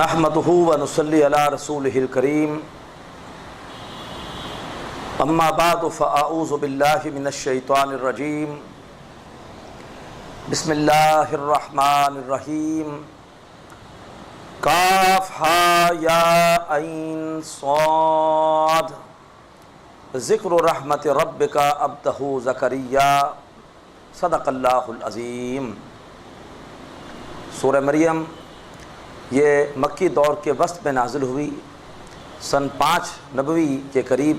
نحمدہ و نصلی علی رسولہ الکریم اما بعد فاعوذ باللہ من الشیطان الرجیم بسم اللہ الرحمن الرحیم کاف ہا یا عین صاد ذکر رحمت ربک عبدہ زکریا صدق اللہ العظیم۔ سورہ مریم یہ مکی دور کے وسط میں نازل ہوئی، سن 5 نبوی کے قریب۔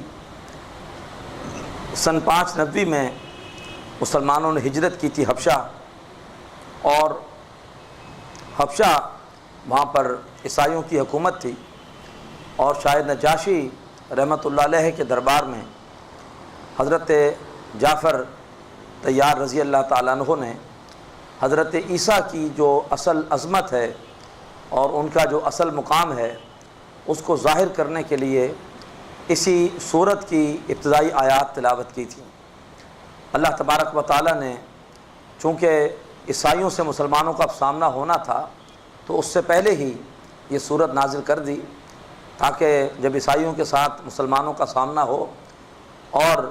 سن 5 نبوی میں مسلمانوں نے ہجرت کی تھی حبشہ، اور حبشہ وہاں پر عیسائیوں کی حکومت تھی، اور شاید نجاشی رحمۃ اللہ علیہ کے دربار میں حضرت جعفر طیار رضی اللہ تعالیٰ عنہ نے حضرت عیسیٰ کی جو اصل عظمت ہے اور ان کا جو اصل مقام ہے اس کو ظاہر کرنے کے لیے اسی سورت کی ابتدائی آیات تلاوت کی تھی۔ اللہ تبارک و تعالیٰ نے چونکہ عیسائیوں سے مسلمانوں کا سامنا ہونا تھا تو اس سے پہلے ہی یہ سورت نازل کر دی، تاکہ جب عیسائیوں کے ساتھ مسلمانوں کا سامنا ہو اور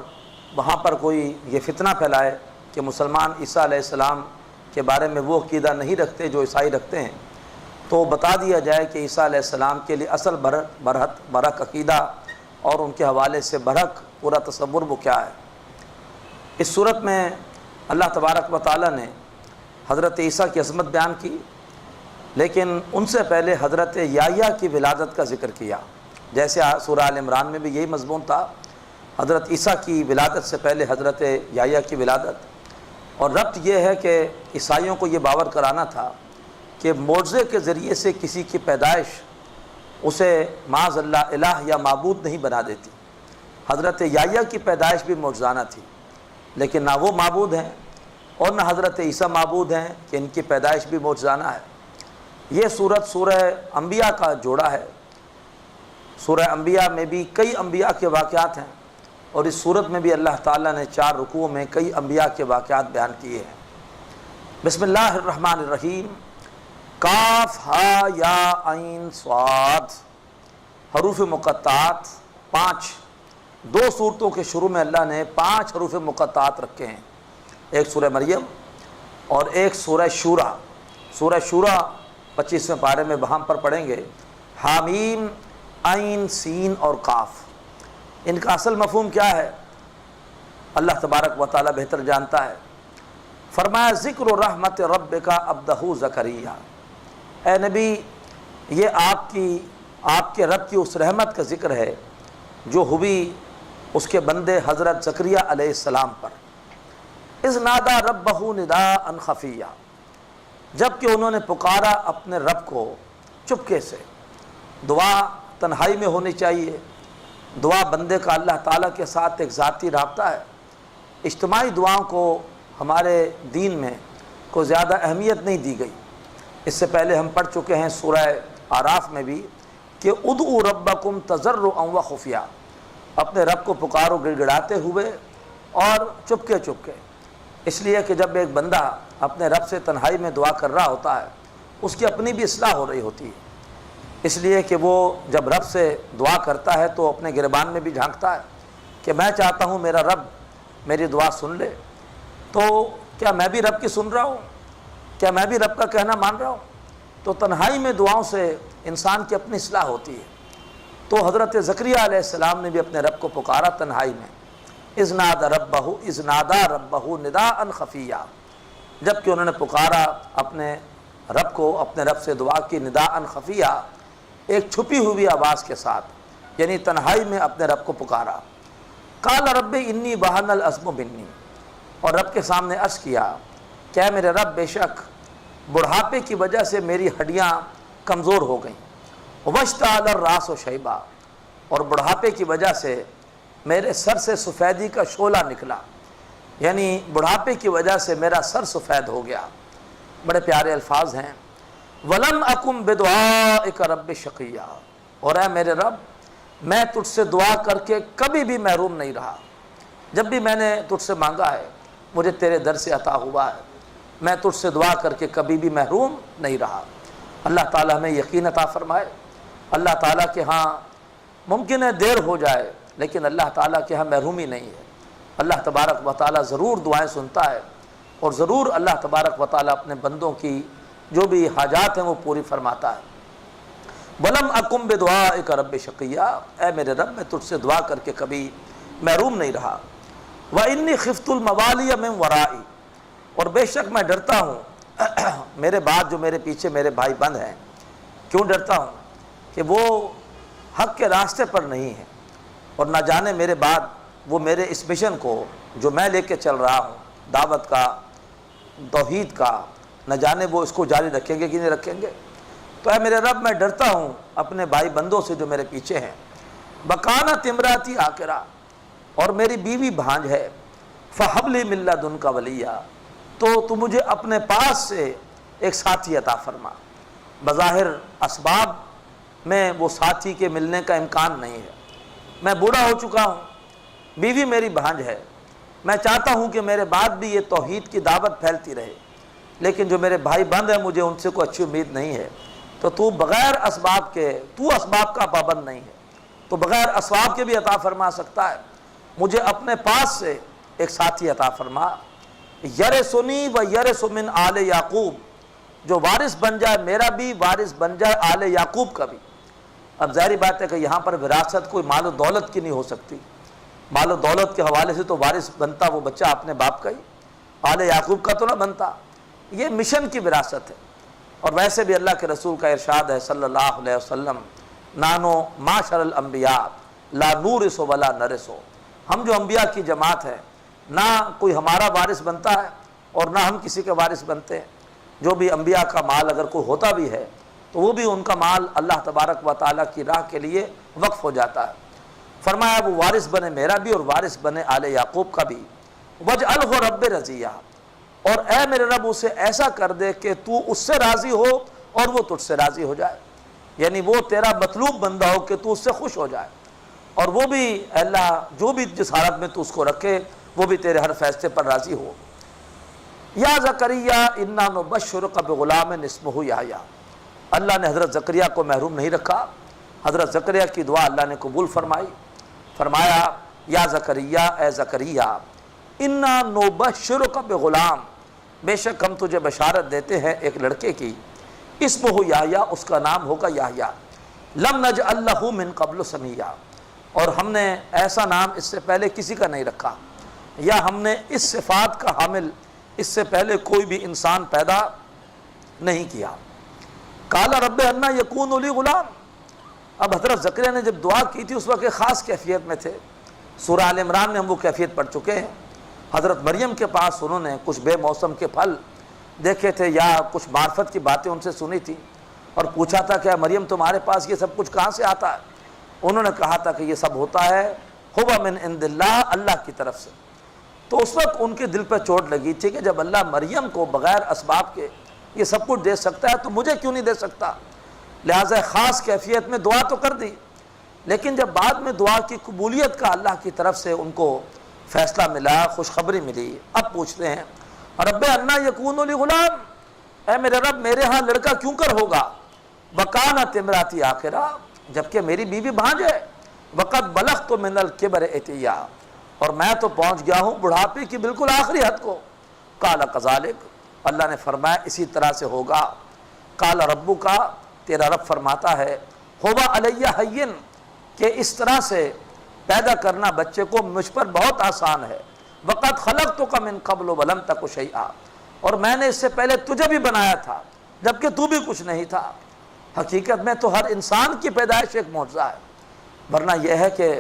وہاں پر کوئی یہ فتنہ پھیلائے کہ مسلمان عیسیٰ علیہ السلام کے بارے میں وہ عقیدہ نہیں رکھتے جو عیسائی رکھتے ہیں، تو بتا دیا جائے کہ عیسیٰ علیہ السلام کے لیے اصل برحق عقیدہ اور ان کے حوالے سے برحق پورا تصور وہ کیا ہے۔ اس صورت میں اللہ تبارک و تعالیٰ نے حضرت عیسیٰ کی عظمت بیان کی، لیکن ان سے پہلے حضرت یحییٰ کی ولادت کا ذکر کیا، جیسے سورہ آل عمران میں بھی یہی مضمون تھا۔ حضرت عیسیٰ کی ولادت سے پہلے حضرت یحییٰ کی ولادت، اور ربط یہ ہے کہ عیسائیوں کو یہ باور کرانا تھا کہ معجزے کے ذریعے سے کسی کی پیدائش اسے معاذ اللہ الہ یا معبود نہیں بنا دیتی۔ حضرت یحییٰ کی پیدائش بھی معجزانہ تھی، لیکن نہ وہ معبود ہیں اور نہ حضرت عیسیٰ معبود ہیں کہ ان کی پیدائش بھی معجزانہ ہے۔ یہ سورت سورہ انبیاء کا جوڑا ہے۔ سورہ انبیاء میں بھی کئی انبیاء کے واقعات ہیں، اور اس سورت میں بھی اللہ تعالیٰ نے 4 رکوعوں میں کئی انبیاء کے واقعات بیان کیے ہیں۔ بسم اللہ الرحمن الرحیم۔ کاف ہا یا عین صاد، حروف مقطعات 5۔ 2 سورتوں کے شروع میں اللہ نے 5 حروف مقطعات رکھے ہیں، ایک سورہ مریم اور ایک سورہ شورا۔ سورہ شورا 25ویں پارے میں وہاں پر پڑھیں گے حامیم عین سین اور کاف۔ ان کا اصل مفہوم کیا ہے اللہ تبارک و تعالیٰ بہتر جانتا ہے۔ فرمایا ذکر رحمت ربک عبدہ زکریا، اے نبی یہ آپ کے رب کی اس رحمت کا ذکر ہے جو ہوئی اس کے بندے حضرت زکریا علیہ السلام پر۔ اذ نادى ربہ نداء خفیا، جب کہ انہوں نے پکارا اپنے رب کو چپکے سے۔ دعا تنہائی میں ہونی چاہیے، دعا بندے کا اللہ تعالیٰ کے ساتھ ایک ذاتی رابطہ ہے۔ اجتماعی دعاؤں کو ہمارے دین میں کوئی زیادہ اہمیت نہیں دی گئی۔ اس سے پہلے ہم پڑھ چکے ہیں سورہ اعراف میں بھی کہ ادعوا ربکم تضرعا وخفیہ، اپنے رب کو پکارو گڑ گڑاتے ہوئے اور چپکے چپکے۔ اس لیے کہ جب ایک بندہ اپنے رب سے تنہائی میں دعا کر رہا ہوتا ہے اس کی اپنی بھی اصلاح ہو رہی ہوتی ہے، اس لیے کہ وہ جب رب سے دعا کرتا ہے تو اپنے گریبان میں بھی جھانکتا ہے کہ میں چاہتا ہوں میرا رب میری دعا سن لے، تو کیا میں بھی رب کی سن رہا ہوں؟ کیا میں بھی رب کا کہنا مان رہا ہوں؟ تو تنہائی میں دعاؤں سے انسان کی اپنی اصلاح ہوتی ہے۔ تو حضرت زکریا علیہ السلام نے بھی اپنے رب کو پکارا تنہائی میں، اذ نادى ربہ نداء خفیہ، جب کہ انہوں نے پکارا اپنے رب کو، اپنے رب سے دعا کی نداء خفیہ، ایک چھپی ہوئی آواز کے ساتھ، یعنی تنہائی میں اپنے رب کو پکارا۔ قال رب انی وہن العظم منی، اور رب کے سامنے عرض کیا کہ اے میرے رب بے شک بڑھاپے کی وجہ سے میری ہڈیاں کمزور ہو گئیں، واشتعل الراس شیبا، اور بڑھاپے کی وجہ سے میرے سر سے سفیدی کا شعلہ نکلا، یعنی بڑھاپے کی وجہ سے میرا سر سفید ہو گیا۔ بڑے پیارے الفاظ ہیں، وَلَمْ أَكُمْ بِدُعَائِكَ رَبِّ شَقِيًّا، اور اے میرے رب میں تجھ سے دعا کر کے کبھی بھی محروم نہیں رہا، جب بھی میں نے تجھ سے مانگا ہے مجھے تیرے در سے عطا ہوا ہے، میں تجھ سے دعا کر کے کبھی بھی محروم نہیں رہا۔ اللہ تعالیٰ ہمیں یقین عطا فرمائے۔ اللہ تعالیٰ کے ہاں ممکن ہے دیر ہو جائے، لیکن اللہ تعالیٰ کے ہاں محرومی نہیں ہے۔ اللہ تبارک و تعالیٰ ضرور دعائیں سنتا ہے، اور ضرور اللہ تبارک و تعالیٰ اپنے بندوں کی جو بھی حاجات ہیں وہ پوری فرماتا ہے۔ وَلَمْ أَكُمْ بِدُعَائِكَ رَبِّ شَقِيًّا، اے میرے رب میں تجھ سے دعا کر کے کبھی محروم نہیں رہا۔ وَإِنِّي خِفْتُ الْمَوَالِيَ مِنْ وَرَائِي، اور بے شک میں ڈرتا ہوں میرے بعد جو میرے پیچھے میرے بھائی بند ہیں۔ کیوں ڈرتا ہوں؟ کہ وہ حق کے راستے پر نہیں ہیں، اور نہ جانے میرے بعد وہ میرے اس مشن کو جو میں لے کے چل رہا ہوں، دعوت کا، توحید کا، نہ جانے وہ اس کو جاری رکھیں گے کہ نہیں رکھیں گے۔ تو اے میرے رب میں ڈرتا ہوں اپنے بھائی بندوں سے جو میرے پیچھے ہیں۔ بکانت امراتی عاقرہ، اور میری بیوی بھانج ہے۔ فہب لی من لدنک ولیہ، تو مجھے اپنے پاس سے ایک ساتھی عطا فرما۔ بظاہر اسباب میں وہ ساتھی کے ملنے کا امکان نہیں ہے۔ میں بوڑھا ہو چکا ہوں، بیوی میری بھانج ہے، میں چاہتا ہوں کہ میرے بعد بھی یہ توحید کی دعوت پھیلتی رہے، لیکن جو میرے بھائی بند ہیں مجھے ان سے کوئی اچھی امید نہیں ہے۔ تو بغیر اسباب کے، اسباب کا پابند نہیں ہے، تو بغیر اسباب کے بھی عطا فرما سکتا ہے۔ مجھے اپنے پاس سے ایک ساتھی عطا فرما، یرثنی و یرث من آل یعقوب، جو وارث بن جائے میرا بھی، وارث بن جائے آل یعقوب کا بھی۔ اب ظاہری بات ہے کہ یہاں پر وراثت کوئی مال و دولت کی نہیں ہو سکتی، مال و دولت کے حوالے سے تو وارث بنتا وہ بچہ اپنے باپ کا ہی، آل یعقوب کا تو نہ بنتا۔ یہ مشن کی وراثت ہے۔ اور ویسے بھی اللہ کے رسول کا ارشاد ہے صلی اللہ علیہ وسلم، نانو معاشر الانبیاء لا نورث ولا نرث، ہم جو انبیاء کی جماعت ہے نہ کوئی ہمارا وارث بنتا ہے اور نہ ہم کسی کے وارث بنتے ہیں۔ جو بھی انبیاء کا مال اگر کوئی ہوتا بھی ہے تو وہ بھی ان کا مال اللہ تبارک و تعالیٰ کی راہ کے لیے وقف ہو جاتا ہے۔ فرمایا وہ وارث بنے میرا بھی اور وارث بنے آل یعقوب کا بھی۔ وَاجْعَلْهُ رَبِّ رَضِيًّا، اور اے میرے رب اسے ایسا کر دے کہ تو اس سے راضی ہو اور وہ تجھ سے راضی ہو جائے، یعنی وہ تیرا مطلوب بندہ ہو کہ تو اس سے خوش ہو جائے، اور وہ بھی اللہ جو بھی جس حالت میں تو اس کو رکھے وہ بھی تیرے ہر فیصلے پر راضی ہو۔ یا زکریا انا نبشرک بغلام اسمہ یحییٰ، اللہ نے حضرت زکریا کو محروم نہیں رکھا۔ حضرت زکریا کی دعا اللہ نے قبول فرمائی۔ فرمایا یا زکریا، اے زکریا، انا نبشرک بغلام، بے شک ہم تجھے بشارت دیتے ہیں ایک لڑکے کی، اسمہ یحییٰ، اس کا نام ہوگا یحییٰ، لم نجعل لہ من قبل سمیہ، اور ہم نے ایسا نام اس سے پہلے کسی کا نہیں رکھا، یا ہم نے اس صفات کا حامل اس سے پہلے کوئی بھی انسان پیدا نہیں کیا۔ قال رب انا یکون لی غلام، اب حضرت زکریا نے جب دعا کی تھی اس وقت ایک خاص کیفیت میں تھے۔ سورہ آل عمران میں ہم وہ کیفیت پڑھ چکے ہیں۔ حضرت مریم کے پاس انہوں نے کچھ بے موسم کے پھل دیکھے تھے یا کچھ معرفت کی باتیں ان سے سنی تھی، اور پوچھا تھا کہ مریم تمہارے پاس یہ سب کچھ کہاں سے آتا ہے؟ انہوں نے کہا تھا کہ یہ سب ہوتا ہے ہو من عند اللہ، اللہ کی طرف سے۔ تو اس وقت ان کے دل پہ چوٹ لگی تھی کہ جب اللہ مریم کو بغیر اسباب کے یہ سب کچھ دے سکتا ہے تو مجھے کیوں نہیں دے سکتا؟ لہٰذا خاص کیفیت میں دعا تو کر دی، لیکن جب بعد میں دعا کی قبولیت کا اللہ کی طرف سے ان کو فیصلہ ملا، خوشخبری ملی، اب پوچھتے ہیں رب انا یکون لی غلام، اے میرے رب میرے ہاں لڑکا کیوں کر ہوگا؟ وکانت امراتی عاقرہ، جبکہ میری بیوی بھانج ہے، وقد بلغت من الکبر عتیہ، اور میں تو پہنچ گیا ہوں بڑھاپے کی بالکل آخری حد کو۔ قال کذالک، اللہ نے فرمایا اسی طرح سے ہوگا۔ قال ربک، تیرا رب فرماتا ہے ہوا علیہ ہین، کہ اس طرح سے پیدا کرنا بچے کو مجھ پر بہت آسان ہے۔ وقد خلقتک من قبل ولم تک شیئا، اور میں نے اس سے پہلے تجھے بھی بنایا تھا جبکہ تو بھی کچھ نہیں تھا۔ حقیقت میں تو ہر انسان کی پیدائش ایک معجزہ ہے، ورنہ یہ ہے کہ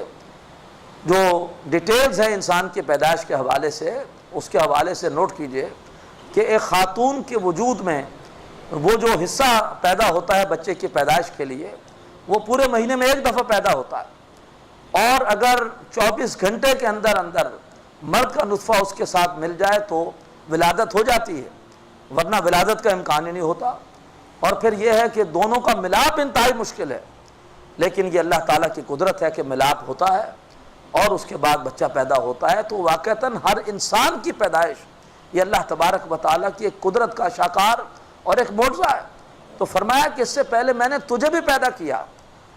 جو ڈیٹیلز ہیں انسان کی پیدائش کے حوالے سے، اس کے حوالے سے نوٹ کیجئے کہ ایک خاتون کے وجود میں وہ جو حصہ پیدا ہوتا ہے بچے کی پیدائش کے لیے، وہ پورے مہینے میں ایک دفعہ پیدا ہوتا ہے، اور اگر 24 گھنٹے کے اندر اندر مرد کا نطفہ اس کے ساتھ مل جائے تو ولادت ہو جاتی ہے، ورنہ ولادت کا امکان ہی نہیں ہوتا۔ اور پھر یہ ہے کہ دونوں کا ملاپ انتہائی مشکل ہے، لیکن یہ اللہ تعالیٰ کی قدرت ہے کہ ملاپ ہوتا ہے اور اس کے بعد بچہ پیدا ہوتا ہے۔ تو واقعتاً ہر انسان کی پیدائش یہ اللہ تبارک و تعالیٰ کی ایک قدرت کا شاکار اور ایک معجزہ ہے۔ تو فرمایا کہ اس سے پہلے میں نے تجھے بھی پیدا کیا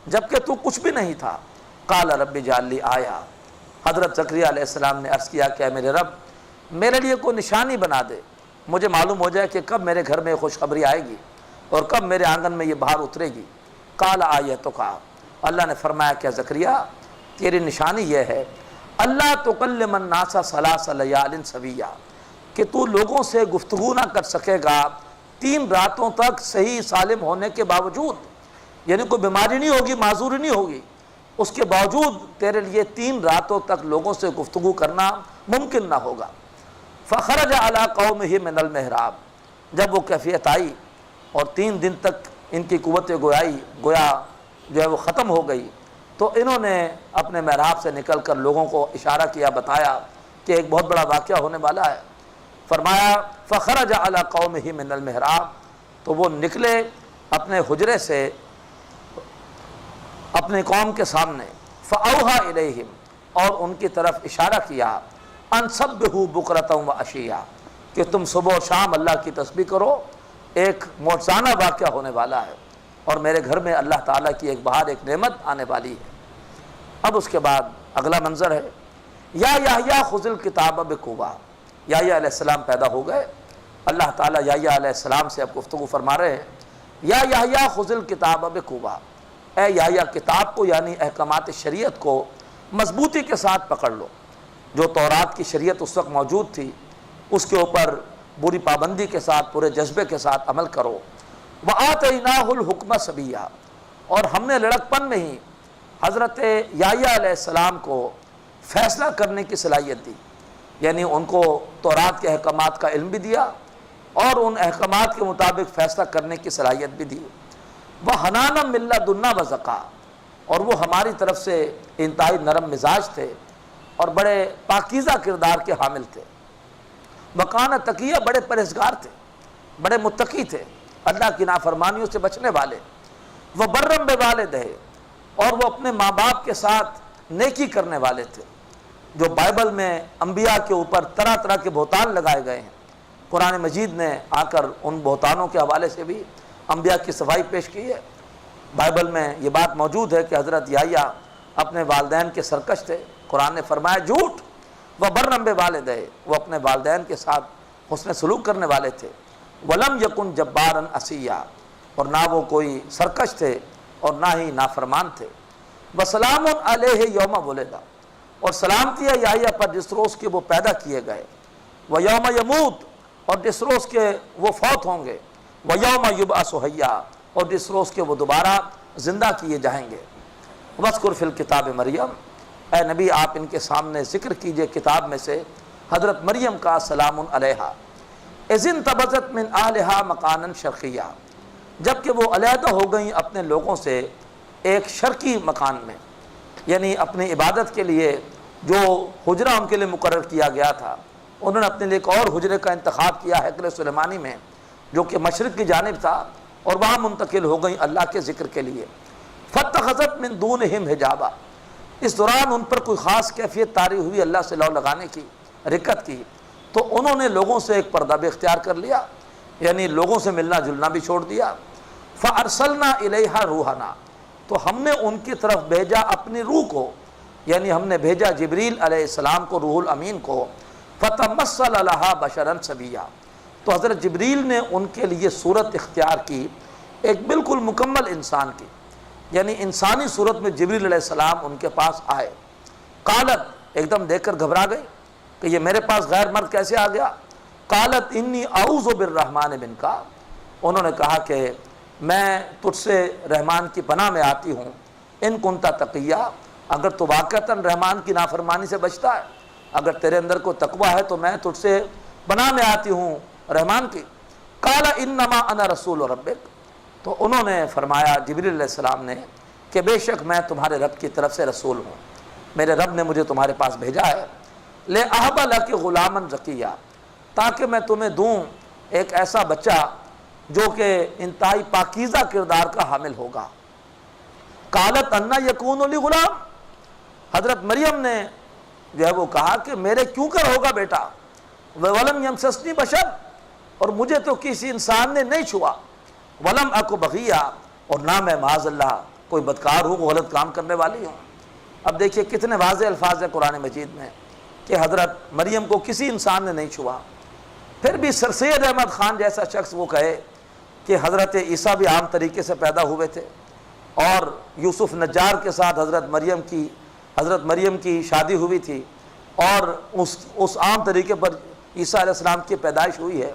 جبکہ تو کچھ بھی نہیں تھا۔ قال رب اجعل لی آیہ، حضرت زکریا علیہ السلام نے عرض کیا کہ اے میرے رب میرے لیے کوئی نشانی بنا دے، مجھے معلوم ہو جائے کہ کب میرے گھر میں خوشخبری آئے گی اور کب میرے آنگن میں یہ بہار اترے گی۔ قال آیتک، اللہ نے فرمایا کہ زکریا تیری نشانی یہ ہے اللہ تکلم الناس ثلاث لیال سویہ، کہ تو لوگوں سے گفتگو نہ کر سکے گا 3 راتوں تک صحیح سالم ہونے کے باوجود، یعنی کوئی بیماری نہیں ہوگی، معذوری نہیں ہوگی، اس کے باوجود تیرے لیے 3 راتوں تک لوگوں سے گفتگو کرنا ممکن نہ ہوگا۔ فخرج علی قومہ من المحراب، جب وہ کیفیت آئی اور 3 دن تک ان کی قوت گویا جو ہے وہ ختم ہو گئی، تو انہوں نے اپنے محراب سے نکل کر لوگوں کو اشارہ کیا، بتایا کہ ایک بہت بڑا واقعہ ہونے والا ہے۔ فرمایا فخرج علی قومہ من المحراب، تو وہ نکلے اپنے حجرے سے اپنے قوم کے سامنے، فاوحی الیہم، اور ان کی طرف اشارہ کیا، ان سبحوا بکرۃ وعشیہ، کہ تم صبح و شام اللہ کی تسبیح کرو، ایک معجزانہ واقعہ ہونے والا ہے اور میرے گھر میں اللہ تعالیٰ کی ایک بہار، ایک نعمت آنے والی ہے۔ اب اس کے بعد اگلا منظر ہے، یا یحییٰ خذ الکتاب بقوہ، یحییٰ علیہ السلام پیدا ہو گئے، اللہ تعالیٰ یحییٰ علیہ السلام سے اب گفتگو فرما رہے ہیں، یا یحییٰ خذ الکتاب بقوہ، اے یحییٰ کتاب کو یعنی احکامات شریعت کو مضبوطی کے ساتھ پکڑ لو، جو تورات کی شریعت اس وقت موجود تھی اس کے اوپر پوری پابندی کے ساتھ، پورے جذبے کے ساتھ عمل کرو۔ وَآتَيْنَاهُ الْحُكْمَ صَبِيًّا، اور ہم نے لڑکپن میں ہی حضرت یحییٰ علیہ السلام کو فیصلہ کرنے کی صلاحیت دی، یعنی ان کو تورات کے احکامات کا علم بھی دیا اور ان احکامات کے مطابق فیصلہ کرنے کی صلاحیت بھی دی۔ وَحَنَانًا مِن لَّدُنَّا وَزَكَاةً، اور وہ ہماری طرف سے انتہائی نرم مزاج تھے اور بڑے پاکیزہ کردار کے حامل تھے۔ وَكَانَ تَقِيًّا، بڑے پرہیزگار تھے، بڑے متقی تھے، اللہ کی نافرمانیوں سے بچنے والے۔ وَبَرًّا بِوَالِدَيْهِ، اور وہ اپنے ماں باپ کے ساتھ نیکی کرنے والے تھے۔ جو بائبل میں انبیاء کے اوپر طرح طرح کے بہتان لگائے گئے ہیں، قرآن مجید نے آ کر ان بہتانوں کے حوالے سے بھی انبیاء کی صفائی پیش کی ہے۔ بائبل میں یہ بات موجود ہے کہ حضرت یحییٰ اپنے والدین کے سرکش تھے، قرآن نے فرمایا جھوٹ۔ وَبَرًّا بِوَالِدَيْهِ، وہ اپنے والدین کے ساتھ حسن سلوک کرنے والے تھے۔ وَلَمْ يَكُنْ جَبَّارًا عَصِيًّا، اور نہ وہ کوئی سرکش تھے اور نہ ہی نافرمان تھے۔ وَسَلَامٌ عَلَيْهِ يَوْمَ وُلِدَ، اور سلامتی ہے یحییٰ پر جس روز کے وہ پیدا کیے گئے۔ وَيَوْمَ يَمُوتُ، اور جس روز کے وہ فوت ہوں گے۔ وَيَوْمَ يُبْعَثُ حَيًّا، اور جس روز کے وہ دوبارہ زندہ کیے جائیں گے۔ وَاذْكُرْ فِي الْكِتَابِ مریم، اے نبی آپ ان کے سامنے ذکر کیجئے کتاب میں سے حضرت مریم کا، سلام علیہا، اذ انتبذت من اہلہا مکانا شرقیہ، جب کہ وہ علیحدہ ہو گئیں اپنے لوگوں سے ایک شرقی مکان میں، یعنی اپنی عبادت کے لیے جو حجرہ ان کے لیے مقرر کیا گیا تھا، انہوں نے اپنے لیے ایک اور حجرے کا انتخاب کیا ہیکل سلیمانی میں، جو کہ مشرق کی جانب تھا، اور وہاں منتقل ہو گئیں اللہ کے ذکر کے لیے۔ فاتخذت من دونہم حجابا، اس دوران ان پر کوئی خاص کیفیت طاری ہوئی اللہ سے لو لگانے کی، رکت کی، تو انہوں نے لوگوں سے ایک پردہ بھی اختیار کر لیا، یعنی لوگوں سے ملنا جلنا بھی چھوڑ دیا۔ فَأَرْسَلْنَا إِلَيْهَا رُوحَنَا، تو ہم نے ان کی طرف بھیجا اپنی روح کو، یعنی ہم نے بھیجا جبریل علیہ السلام کو، روح الامین کو۔ فَتَمَثَّلَ لَهَا بَشَرًا سَوِيًّا، تو حضرت جبریل نے ان کے لیے صورت اختیار کی ایک بالکل مکمل انسان کی، یعنی انسانی صورت میں جبریل علیہ السلام ان کے پاس آئے۔ قالت، ایک دم دیکھ کر گھبرا گئی کہ یہ میرے پاس غیر مرد کیسے آ گیا۔ قالت انی اعوذ بالرحمن منک، انہوں نے کہا کہ میں تجھ سے رحمان کی پناہ میں آتی ہوں، ان کنت تقیہ، اگر تو واقعتاً رحمان کی نافرمانی سے بچتا ہے، اگر تیرے اندر کو تقوی ہے تو میں تجھ سے پناہ میں آتی ہوں رحمان کی۔ قال انما انا رسول ربک، تو انہوں نے فرمایا جبریل علیہ السلام نے کہ بے شک میں تمہارے رب کی طرف سے رسول ہوں، میرے رب نے مجھے تمہارے پاس بھیجا ہے۔ لِأَهَبَ لَكِ غُلَامًا زَكِيًّا، تاکہ میں تمہیں دوں ایک ایسا بچہ جو کہ انتہائی پاکیزہ کردار کا حامل ہوگا۔ قالت انا یکون لی غلام، حضرت مریم نے جو ہے وہ کہا کہ میرے کیوں کر ہوگا بیٹا، وَلَمْ يَمْسَسْنِي بَشَرٌ، اور مجھے تو کسی انسان نے نہیں چھوا، ولم اکو بغیہ، اور نہ میں معاذ اللہ کوئی بدکار ہوں، غلط کام کرنے والی ہوں۔ اب دیکھیے کتنے واضح الفاظ ہیں قرآن مجید میں کہ حضرت مریم کو کسی انسان نے نہیں چھوا، پھر بھی سر سید احمد خان جیسا شخص وہ کہے کہ حضرت عیسیٰ بھی عام طریقے سے پیدا ہوئے تھے، اور یوسف نجار کے ساتھ حضرت مریم کی شادی ہوئی تھی، اور اس عام طریقے پر عیسیٰ علیہ السلام کی پیدائش ہوئی ہے،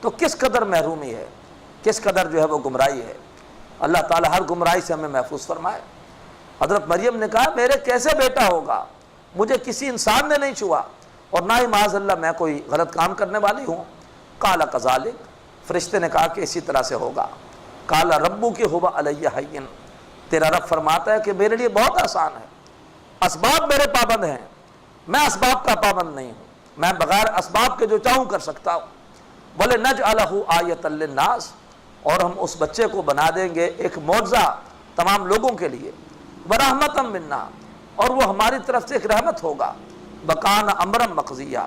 تو کس قدر محرومی ہے، کس قدر جو ہے وہ گمراہی ہے۔ اللہ تعالیٰ ہر گمراہی سے ہمیں محفوظ فرمائے۔ حضرت مریم نے کہا میرے کیسے بیٹا ہوگا، مجھے کسی انسان نے نہیں چھوا، اور نہ ہی معاذ اللہ میں کوئی غلط کام کرنے والی ہوں۔ قال کذالک، فرشتے نے کہا کہ اسی طرح سے ہوگا۔ قال ربک ھو علی ھین، تیرا رب فرماتا ہے کہ میرے لیے بہت آسان ہے، اسباب میرے پابند ہیں، میں اسباب کا پابند نہیں ہوں، میں بغیر اسباب کے جو چاہوں کر سکتا ہوں۔ وَلِنَجْعَلَهُ آیَةً لِلنَّاسِ، اور ہم اس بچے کو بنا دیں گے ایک معجزہ تمام لوگوں کے لیے، وَرَحْمَةً مِنَّا، اور وہ ہماری طرف سے ایک رحمت ہوگا، وَكَانَ أَمْرًا مَقْضِيًّا،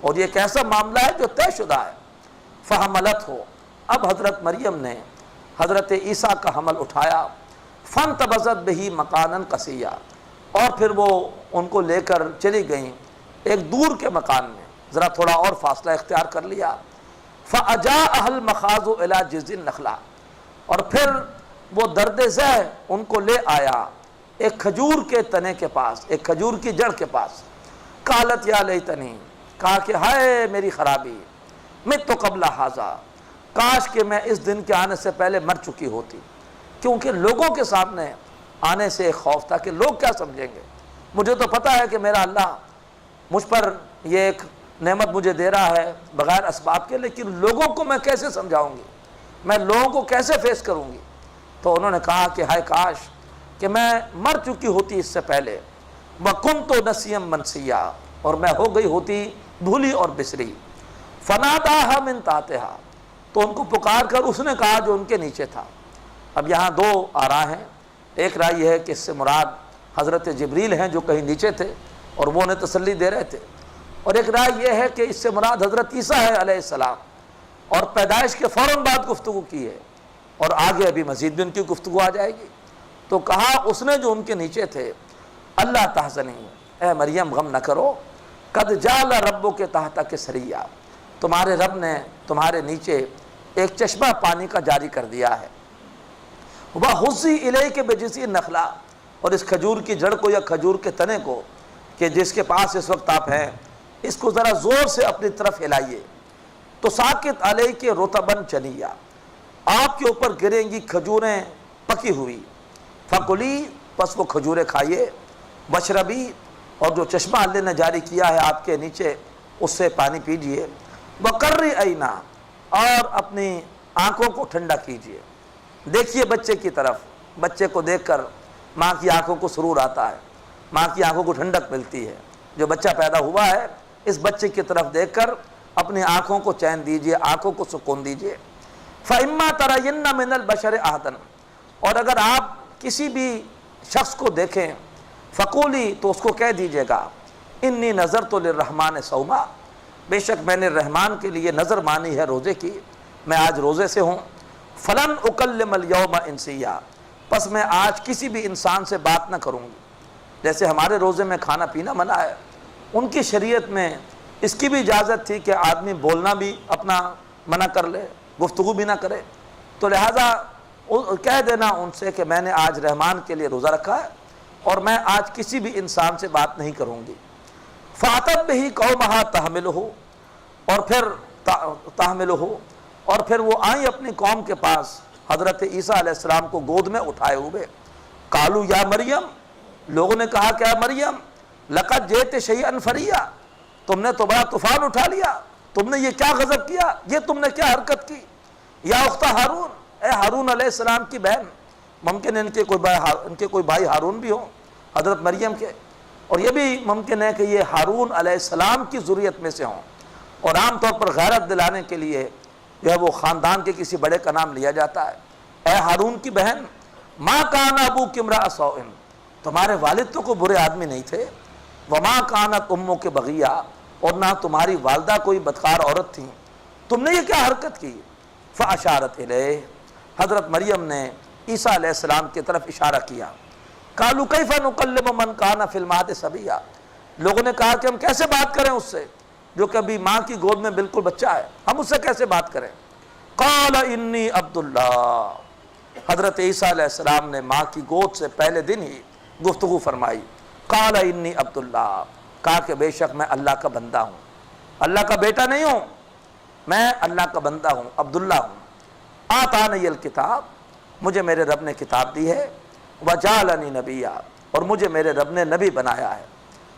اور یہ ایک ایسا معاملہ ہے جو طے شدہ ہے۔ فَحَمَلَتْهُ، اب حضرت مریم نے حضرت عیسیٰ کا حمل اٹھایا، فَانْتَبَذَتْ بِهِ مَكَانًا قَصِيًّا، اور پھر وہ ان کو لے کر چلی گئیں ایک دور کے مکان میں، ذرا تھوڑا اور فاصلہ اختیار کر لیا۔ فَأَجَاءَهَا الْمَخَاضُ إِلَى جِذْعِ النَّخْلَةِ، اور پھر وہ درد ذہ ان کو لے آیا ایک کھجور کے تنے کے پاس، ایک کھجور کی جڑ کے پاس۔ قالت یا لیتنی، کہا کہ ہائے میری خرابی، مت قبل ھذا، کاش کہ میں اس دن کے آنے سے پہلے مر چکی ہوتی، کیونکہ لوگوں کے سامنے آنے سے ایک خوف تھا کہ لوگ کیا سمجھیں گے۔ مجھے تو پتہ ہے کہ میرا اللہ مجھ پر یہ ایک نعمت مجھے دے رہا ہے بغیر اسباب کے، لیکن لوگوں کو میں کیسے سمجھاؤں گی، میں لوگوں کو کیسے فیس کروں گی۔ تو انہوں نے کہا کہ ہائے کاش کہ میں مر چکی ہوتی اس سے پہلے، وَكُنْتُ نَسِيًّا مَنْسِيًّا، اور میں ہو گئی ہوتی بھولی اور بسری۔ فَنَادَاهَا مِنْ تَحْتِهَا، تو ان کو پکار کر اس نے کہا جو ان کے نیچے تھا۔ اب یہاں دو آراء ہیں، ایک رائے یہ ہے کہ اس سے مراد حضرت جبریل ہیں جو کہیں نیچے تھے اور وہ انہیں تسلی دے رہے تھے، اور ایک رائے یہ ہے کہ اس سے مراد حضرت عیسیٰ ہے علیہ السلام، اور پیدائش کے فوراً بعد گفتگو کی ہے، اور آگے ابھی مزید بھی ان کی گفتگو آ جائے گی۔ تو کہا اس نے جو ان کے نیچے تھے، اللہ تحزنی، اے مریم غم نہ کرو، قد جعل ربک تحتک سریا، تمہارے رب نے تمہارے نیچے ایک چشمہ پانی کا جاری کر دیا ہے۔ وَحُزِّی إِلَيْكِ بِجِذْعِ النَّخْلَةِ، اور اس کھجور کی جڑ کو یا کھجور کے تنے کو کہ جس کے پاس اس وقت آپ ہیں، اس کو ذرا زور سے اپنی طرف ہلائیے، تو ساکت علیہ کے رطباً چنیا، آپ کے اوپر گریں گی کھجوریں پکی ہوئی۔ فکلی، پس وہ کھجوریں کھائیے، وشربی، اور جو چشمہ اللہ نے جاری کیا ہے آپ کے نیچے اس سے پانی پیجئے، وقرری عینا، اور اپنی آنکھوں کو ٹھنڈا کیجئے۔ دیکھیے بچے کی طرف، بچے کو دیکھ کر ماں کی آنکھوں کو سرور آتا ہے، ماں کی آنکھوں کو ٹھنڈک ملتی ہے۔ جو بچہ پیدا ہوا ہے اس بچے کی طرف دیکھ کر اپنی آنکھوں کو چین دیجئے، آنکھوں کو سکون دیجئے۔ فَإِمَّا تَرَيِنَّ مِنَ الْبَشَرِ أَحَدًا، اور اگر آپ کسی بھی شخص کو دیکھیں، فقولی، تو اس کو کہہ دیجئے گا، انی نظرت للرحمن صوما، بے شک میں نے رحمان کے لیے نظر مانی ہے روزے کی، میں آج روزے سے ہوں۔ فلن اکلم اليوم انسیا، پس میں آج کسی بھی انسان سے بات نہ کروں گی۔ جیسے ہمارے روزے میں کھانا پینا منع ہے، ان کی شریعت میں اس کی بھی اجازت تھی کہ آدمی بولنا بھی اپنا منع کر لے، گفتگو بھی نہ کرے، تو لہٰذا کہہ دینا ان سے کہ میں نے آج رحمان کے لیے روزہ رکھا ہے اور میں آج کسی بھی انسان سے بات نہیں کروں گی۔ فَأَتَتْ بِهِ قَوْمَهَا تَحْمِلُهُ، اور پھر تحملُهُ، اور پھر وہ آئیں اپنی قوم کے پاس حضرت عیسیٰ علیہ السلام کو گود میں اٹھائے ہوئے۔ قالوا یا مریم، لوگوں نے کہا کہ اے مریم، لقد جئت شیئا فریا، تم نے تو بڑا طوفان اٹھا لیا، تم نے یہ کیا غضب کیا، یہ تم نے کیا حرکت کی۔ یا اخت ہارون، اے ہارون علیہ السلام کی بہن، ممکن ہے ان کے کوئی بھائی ہارون بھی ہوں حضرت مریم کے، اور یہ بھی ممکن ہے کہ یہ ہارون علیہ السلام کی ذریت میں سے ہوں، اور عام طور پر غیرت دلانے کے لیے جو ہے وہ خاندان کے کسی بڑے کا نام لیا جاتا ہے۔ اے ہارون کی بہن، ما کان ابوک امرأ سوء، تمہارے والد تو کوئی برے آدمی نہیں تھے، وما کانت امک بغیہ، اور نہ تمہاری والدہ کوئی بدکار عورت تھی، تم نے یہ کیا حرکت کی۔ فاشارت الیہ، حضرت مریم نے عیسیٰ علیہ السلام کی طرف اشارہ کیا۔ قالوا کیف نکلم من کان فی المہد صبیا، لوگوں نے کہا کہ ہم کیسے بات کریں اس سے جو کبھی ماں کی گود میں بالکل بچہ ہے، ہم اس سے کیسے بات کریں؟ قال انی عبداللہ، حضرت عیسیٰ علیہ السلام نے ماں کی گود سے پہلے دن ہی گفتگو فرمائی۔ قال انی عبداللہ، کہا کہ بے شک میں اللہ کا بندہ ہوں، اللہ کا بیٹا نہیں ہوں، میں اللہ کا بندہ ہوں، عبداللہ ہوں۔ آتانی الکتاب، مجھے میرے رب نے کتاب دی ہے، وجعلنی نبیا، اور مجھے میرے رب نے نبی بنایا ہے،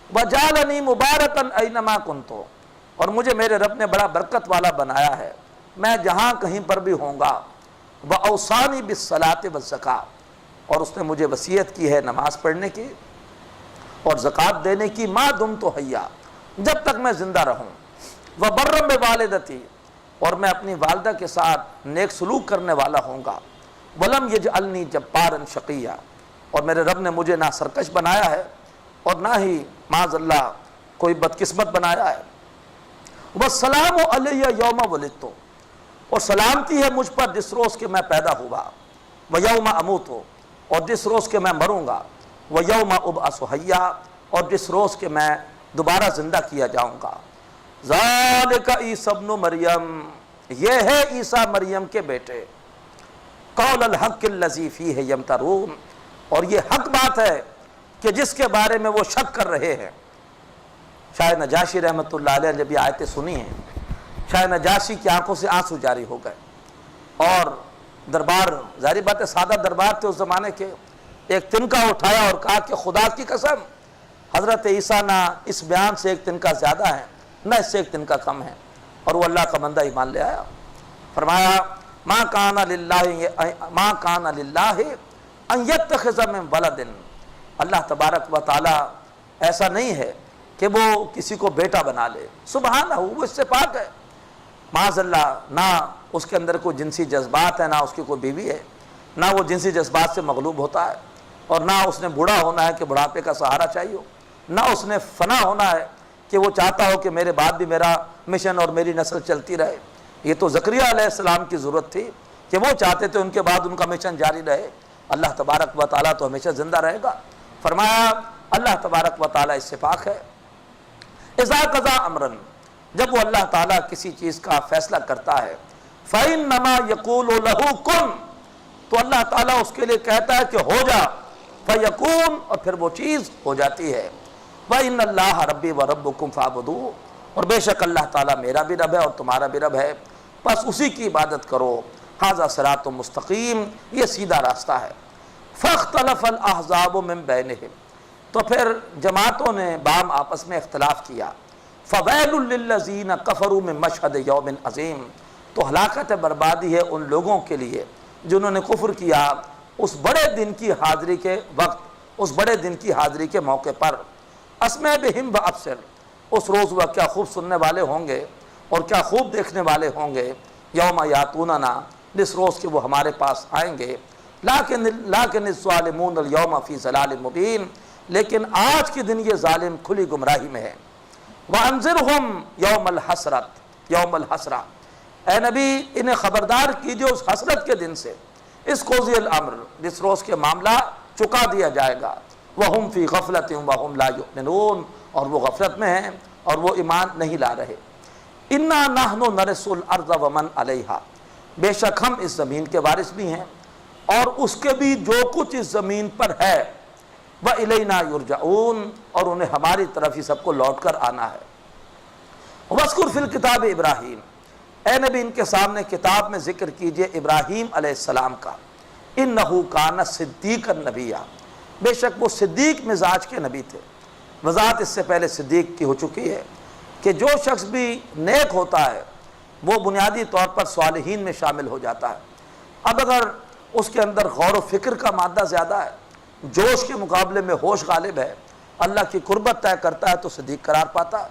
وجعلنی مبارکا اینما کنت، اور مجھے میرے رب نے بڑا برکت والا بنایا ہے، میں جہاں کہیں پر بھی ہوں گا، وأوصانی بالصلاۃ والزکاۃ، اور اس نے مجھے وصیت کی ہے نماز پڑھنے کی اور زکوٰۃ دینے کی، ما دمت حیا، جب تک میں زندہ رہوں، وبرا بوالدتی، اور میں اپنی والدہ کے ساتھ نیک سلوک کرنے والا ہوں گا، ولم یجعلنی جبارا شقیا، اور میرے رب نے مجھے نہ سرکش بنایا ہے اور نہ ہی معاذ اللہ کوئی بدقسمت بنایا ہے، والسلام علی یوم ولدت، اور سلامتی ہے مجھ پر جس روز کہ میں پیدا ہوا، ویوم اموت، اور جس روز کہ میں مروں گا، ویوم ابعث حیا، اور جس روز کہ میں دوبارہ زندہ کیا جاؤں گا، ذالک عیسی ابن مریم، یہ ہے عیسیٰ مریم کے بیٹے، قول الحق الذی فیہ یمترون، اور یہ حق بات ہے کہ جس کے بارے میں وہ شک کر رہے ہیں۔ شاہ نجاشی رحمۃ اللہ علیہ نے جب یہ آیتیں سنی ہیں، شاہ نجاشی کی آنکھوں سے آنسو جاری ہو گئے، اور دربار، ظاہری بات ہے سادہ دربار تھے اس زمانے کے، ایک تنکا اٹھایا اور کہا کہ خدا کی قسم حضرت عیسیٰ نہ اس بیان سے ایک تنکا زیادہ ہے نہ اس سے ایک تنکا کم ہے، اور وہ اللہ کا بندہ ایمان لے آیا۔ فرمایا ما کان للہ ان یتخذ من ولد، اللہ تبارک و تعالی ایسا نہیں ہے کہ وہ کسی کو بیٹا بنا لے، سبحانہ، وہ اس سے پاک ہے، معاذ اللہ، نہ اس کے اندر کوئی جنسی جذبات ہے، نہ اس کی کوئی بیوی ہے، نہ وہ جنسی جذبات سے مغلوب ہوتا ہے، اور نہ اس نے بوڑھا ہونا ہے کہ بڑھاپے کا سہارا چاہیے ہو، نہ اس نے فنا ہونا ہے کہ وہ چاہتا ہو کہ میرے بعد بھی میرا مشن اور میری نسل چلتی رہے۔ یہ تو زکریا علیہ السلام کی ضرورت تھی کہ وہ چاہتے تھے ان کے بعد ان کا مشن جاری رہے، اللہ تبارک و تعالیٰ تو ہمیشہ زندہ رہے گا۔ فرمایا اللہ تبارک و تعالیٰ اس سے پاک ہے۔ اذا قضا امرا، جب وہ اللہ تعالیٰ کسی چیز کا فیصلہ کرتا ہے، فإنما يقول له کن، تو اللہ تعالیٰ اس کے لیے کہتا ہے کہ ہو جا، فیکون، اور پھر وہ چیز ہو جاتی ہے۔ وَإِنَّ اللَّهَ رَبِّي وَرَبُّكُمْ فَاعْبُدُوهُ، اور بے شک اللہ تعالیٰ میرا بھی رب ہے اور تمہارا بھی رب ہے، بس اسی کی عبادت کرو، ھذا صراط مستقیم، یہ سیدھا راستہ ہے۔ فَاخْتَلَفَ الْأَحْزَابُ مِن بَيْنِهِمْ، تو پھر جماعتوں نے بام آپس میں اختلاف کیا۔ فَوَيْلٌ لِلَّذِينَ كَفَرُوا مِن مَشْهَدِ يَوْمٍ عَظِيمٍ، تو ہلاکت بربادی ہے ان لوگوں کے لیے جنہوں نے کفر کیا اس بڑے دن کی حاضری کے وقت، اس بڑے دن کی حاضری کے موقع پر۔ اسمع بہم وابصر، اس روز وہ کیا خوب سننے والے ہوں گے اور کیا خوب دیکھنے والے ہوں گے، یوم یاتوننا، جس روز کے وہ ہمارے پاس آئیں گے، لیکن الظالمون اليوم فی ضلال مبین، لیکن آج کے دن یہ ظالم کھلی گمراہی میں ہے۔ وانذرہم یوم الحسرت، یوم الحسرہ، اے نبی انہیں خبردار کیجئے اس حسرت کے دن سے، اس قضی الامر، جس روز کے معاملہ چکا دیا جائے گا، وہم فی غفلت وہم لا یؤمنون، اور وہ غفلت میں ہیں اور وہ ایمان نہیں لا رہے۔ انا نحن نرث الارض ومن علیہا، بے شک ہم اس زمین کے وارث بھی ہیں اور اس کے بھی جو کچھ اس زمین پر ہے، وَإِلَيْنَا يُرْجَعُونَ، اور انہیں ہماری طرف ہی سب کو لوٹ کر آنا ہے۔ وَاذْكُرْ فِي الْكِتَابِ ابراہیم، اے نبی ان کے سامنے کتاب میں ذکر کیجئے ابراہیم علیہ السلام کا، اِنَّهُ كَانَ صِدِّيقًا نَبِيًّا، بے شک وہ صدیق مزاج کے نبی تھے۔ وضاحت اس سے پہلے صدیق کی ہو چکی ہے کہ جو شخص بھی نیک ہوتا ہے وہ بنیادی طور پر صالحین میں شامل ہو جاتا ہے۔ اب اگر اس کے اندر غور و فکر کا مادہ زیادہ ہے، جوش کے مقابلے میں ہوش غالب ہے، اللہ کی قربت طے کرتا ہے تو صدیق قرار پاتا ہے،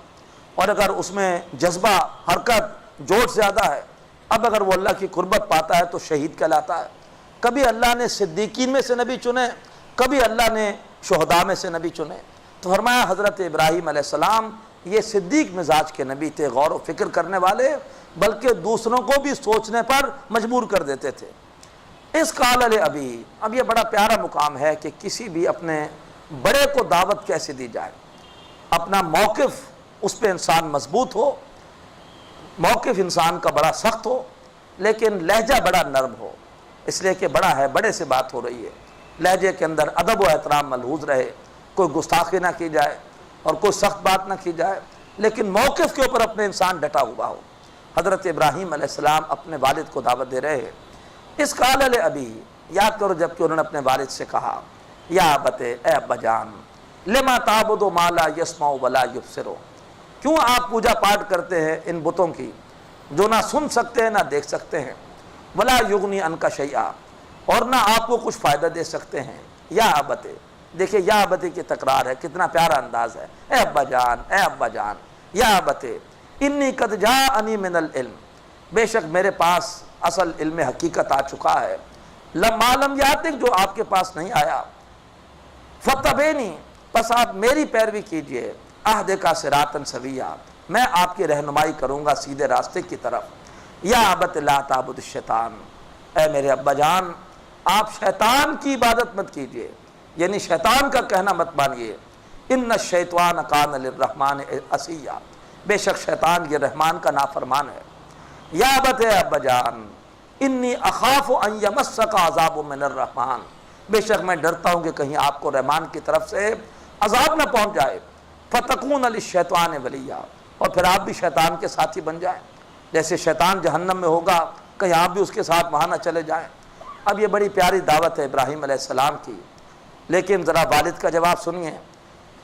اور اگر اس میں جذبہ، حرکت، جوش زیادہ ہے، اب اگر وہ اللہ کی قربت پاتا ہے تو شہید کہلاتا ہے۔ کبھی اللہ نے صدیقین میں سے نبی چنے، کبھی اللہ نے شہداء میں سے نبی چنے۔ تو فرمایا حضرت ابراہیم علیہ السلام یہ صدیق مزاج کے نبی تھے، غور و فکر کرنے والے، بلکہ دوسروں کو بھی سوچنے پر مجبور کر دیتے تھے۔ اس قال ابھی، اب یہ بڑا پیارا مقام ہے کہ کسی بھی اپنے بڑے کو دعوت کیسے دی جائے، اپنا موقف اس پہ انسان مضبوط ہو، موقف انسان کا بڑا سخت ہو لیکن لہجہ بڑا نرم ہو، اس لیے کہ بڑا ہے، بڑے سے بات ہو رہی ہے، لہجے کے اندر ادب و احترام ملحوظ رہے، کوئی گستاخی نہ کی جائے اور کوئی سخت بات نہ کی جائے، لیکن موقف کے اوپر اپنے انسان ڈٹا ہوا ہو۔ حضرت ابراہیم علیہ السلام اپنے والد کو دعوت دے رہے ہیں۔ اس قال ابی، یاد کرو جب کہ انہوں نے اپنے والد سے کہا، یا ابت، اے ابا جان، لما تعبد ما لا یسمع ولا یبصر، کیوں آپ پوجا پاٹ کرتے ہیں ان بتوں کی جو نہ سن سکتے ہیں نہ دیکھ سکتے ہیں، ولا یغنی عنک شیئا، اور نہ آپ کو کچھ فائدہ دے سکتے ہیں۔ یا ابت، دیکھیں یا ابت کی تکرار ہے، کتنا پیارا انداز ہے، اے ابا جان، اے ابا جان، یا ابت انی قد جاءنی من العلم، بے شک میرے پاس اصل علم حقیقت آ چکا ہے، لما لم یاتک، جو آپ کے پاس نہیں آیا، فتبینی، پس آپ میری پیروی کیجئے، اہدک صراطا سویا، میں آپ کی رہنمائی کروں گا سیدھے راستے کی طرف۔ یا ابت لا تعبد الشیطان، اے میرے ابا جان آپ شیطان کی عبادت مت کیجئے، یعنی شیطان کا کہنا مت مانیے، ان الشیطان کان للرحمن عصیا، بے شک شیطان یہ رحمان کا نافرمان ہے۔ یا ابت، اے ابا جان، انی اخاف ان یمسک عذاب من الرحمن، بے شک میں ڈرتا ہوں کہ کہیں آپ کو رحمان کی طرف سے عذاب نہ پہنچ جائے، فتکون للشیطان ولیا، اور پھر آپ بھی شیطان کے ساتھی بن جائیں، جیسے شیطان جہنم میں ہوگا کہیں آپ بھی اس کے ساتھ وہاں نہ چلے جائیں۔ اب یہ بڑی پیاری دعوت ہے ابراہیم علیہ السلام کی، لیکن ذرا والد کا جواب سنیے۔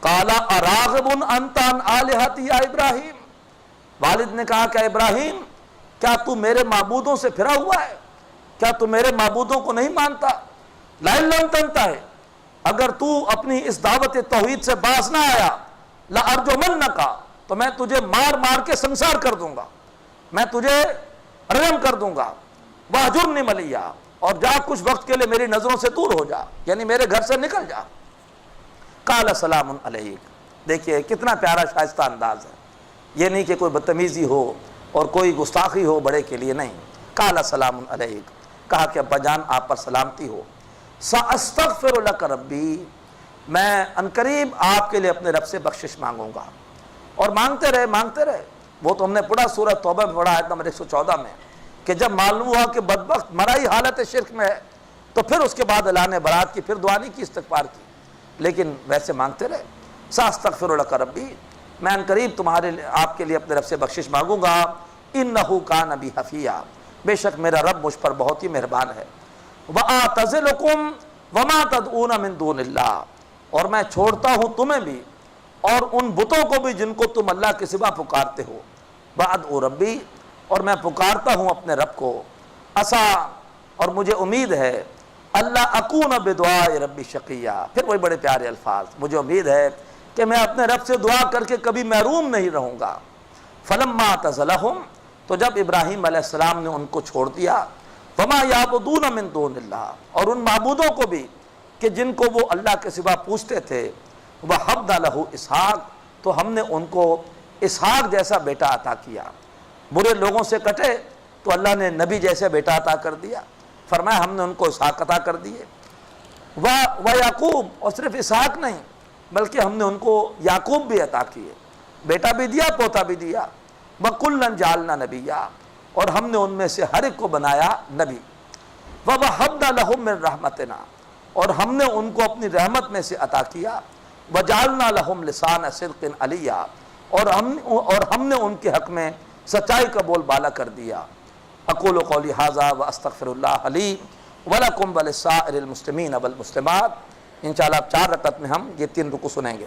قال اراغب انت عن آلہتی یا ابراہیم، والد نے کہا کہ ابراہیم کیا تو میرے معبودوں سے پھرا ہوا ہے، کیا تو میرے معبودوں کو نہیں مانتا؟ لئن لم تنتہی، اگر تو اپنی اس دعوت توحید سے باز نہ آیا، لارجمنک، تو میں تجھے مار مار کے سنسار کر دوں گا، میں تجھے رجم کر دوں گا، واہجرنی ملیا، اور جا کچھ وقت کے لیے میری نظروں سے دور ہو جا، یعنی میرے گھر سے نکل جا۔ قال سلام علیک، دیکھیے کتنا پیارا شائستہ انداز ہے، یہ نہیں کہ کوئی بدتمیزی ہو اور کوئی گستاخی ہو بڑے کے لیے، نہیں، قال سلام علیک، کہا کہ ابا جان آپ پر سلامتی ہو، ساستغفر لک ربی، میں عنقریب آپ کے لیے اپنے رب سے بخشش مانگوں گا۔ اور مانگتے رہے، وہ تو ہم نے پڑھا سورہ توبہ میں پڑھا آیت نمبر 114 میں، کہ جب معلوم ہوا کہ بدبخت مرا ہی حالت شرک میں ہے تو پھر اس کے بعد اعلان برات کی، پھر دعا نہیں کی، استغفار کی، لیکن ویسے مانگتے رہے، ساستغفر لک ربی، میں عنقریب آپ کے لیے اپنے رب سے بخشش مانگوں گا، انہ کان بی حفیہ، بے شک میرا رب مجھ پر بہت ہی مہربان ہے، واعتزلکم وما تدعون من دون اللہ، اور میں چھوڑتا ہوں تمہیں بھی اور ان بتوں کو بھی جن کو تم اللہ کے سوا پکارتے ہو، وادعو ربی، اور میں پکارتا ہوں اپنے رب کو، عسا، اور مجھے امید ہے، اللہ اکون بدعاء ربی شقیہ، پھر وہی بڑے پیارے الفاظ، مجھے امید ہے کہ میں اپنے رب سے دعا کر کے کبھی محروم نہیں رہوں گا۔ فلما اعتزلہم، تو جب ابراہیم علیہ السلام نے ان کو چھوڑ دیا، وما یعبدون من دون اللہ، اور ان معبودوں کو بھی کہ جن کو وہ اللہ کے سوا پوچھتے تھے، وَحَبْنَا لَهُ اسحاق، تو ہم نے ان کو اسحاق جیسا بیٹا عطا کیا، برے لوگوں سے کٹے تو اللہ نے نبی جیسے بیٹا عطا کر دیا، فرمایا ہم نے ان کو اسحاق عطا کر دیے، وَيَعْقُوب، اور صرف اسحاق نہیں بلکہ ہم نے ان کو یعقوب بھی عطا کیے، بیٹا بھی دیا پوتا بھی دیا، وَكُلًّا جَعَلْنَا نَبِيًّا، اور ہم نے ان میں سے ہر ایک کو بنایا نبی، وَوَهَبْنَا لَهُم مِّن رَحْمَتِنَا، اور ہم نے ان کو اپنی رحمت میں سے عطا کیا، وَجَعَلْنَا لَهُمْ لِسَانَ صِدْقٍ عَلِيًّا، اور ہم نے ان کے حق میں سچائی کا بول بالا کر دیا۔ اقول قولی ھذا واستغفر اللہ لی ولکم ولسائر المسلمین والمسلمات۔ انشاءاللہ اب 4 رکعت میں ہم یہ 3 رکوع سنیں گے۔